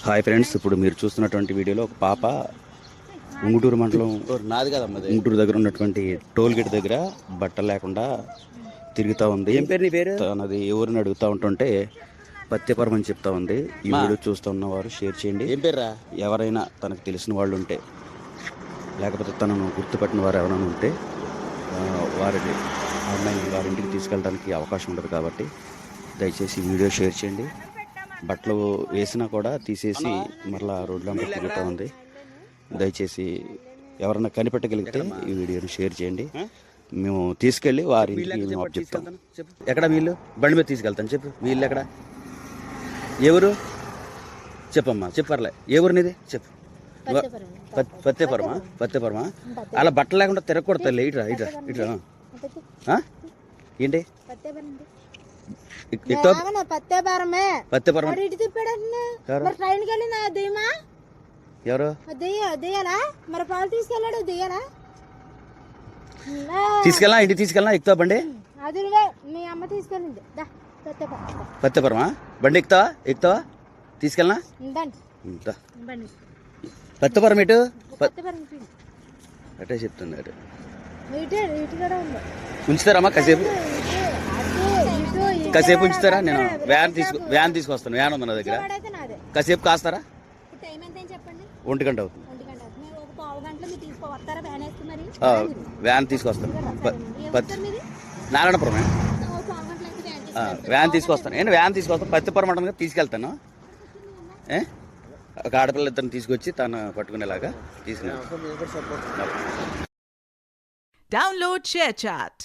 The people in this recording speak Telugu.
హాయ్ ఫ్రెండ్స్, ఇప్పుడు మీరు చూస్తున్నటువంటి వీడియోలో ఒక పాప ఉంగుటూరు మండలం ఉంగుటూరు దగ్గర ఉన్నటువంటి టోల్ గేట్ దగ్గర బట్టలు లేకుండా తిరుగుతూ ఉంది. ఏం పేరు నీ పేరు? తనది ఎవరిని అడుగుతూ ఉంటుంటే పత్యపరం అని చెప్తా ఉంది. ఈ వీడియో చూస్తున్నవారు షేర్ చేయండి. ఏం పేర్రా? ఎవరైనా తనకు తెలిసిన వాళ్ళు ఉంటే, లేకపోతే తనను గుర్తుపట్టిన వారు ఎవరైనా ఉంటే వారికి వారింటికి తీసుకెళ్ళడానికి అవకాశం ఉండదు. కాబట్టి దయచేసి వీడియో షేర్ చేయండి. బట్టలు వేసినా కూడా తీసేసి మరలా రోడ్లో తిరుగుతూ ఉంది. దయచేసి ఎవరైనా కనిపెట్టగలిగితే ఈ వీడియోని షేర్ చేయండి. మేము తీసుకెళ్ళి వారి ఇంటికి మేము చెప్తాం. ఎక్కడ వీళ్ళు? బండి మీద తీసుకెళ్తాను. చెప్పు, వీళ్ళు ఎక్కడ? ఎవరు? చెప్పమ్మా, చెప్పర్లే. ఏ ఊరు నీది? చెప్పు. పత్తేపురమా? పత్తేపురమా? అలా బట్టలు లేకుండా తిరగకూడదు తల్లి. ఇట్రా ఇట్రా ఇట్రా. ఏంటి ఎవరు తీసుకెళ్ళా? ఇంటికి తీసుకెళ్ళా? ఎక్కుతా బండి? పత్తేపురమా? బండి ఎక్కుతావా? ఎక్కుతావా? తీసుకెళ్ళా? పత్తేపురం ఇటు అటే చెప్తుంది. అటు ఉంచుతారమ్మా కాసేపు? కాసేపు ఉంచుతారా? నేను వ్యాన్ తీసుకొస్తాను. వ్యాన్ ఉంది నా దగ్గర. కాసేపు కాస్తారా? 1 గంట అవుతుంది. వ్యాన్ తీసుకొస్తాను. నారాయణపురమే. వ్యాన్ తీసుకొస్తాను. ఏంటి వ్యాన్ తీసుకొస్తాను. పత్తిపురం అంటే తీసుకెళ్తాను. ఒక ఆడపిల్ల ఇద్దరిని తీసుకొచ్చి తను పట్టుకునేలాగా తీసుకున్నాను. Download ShareChat.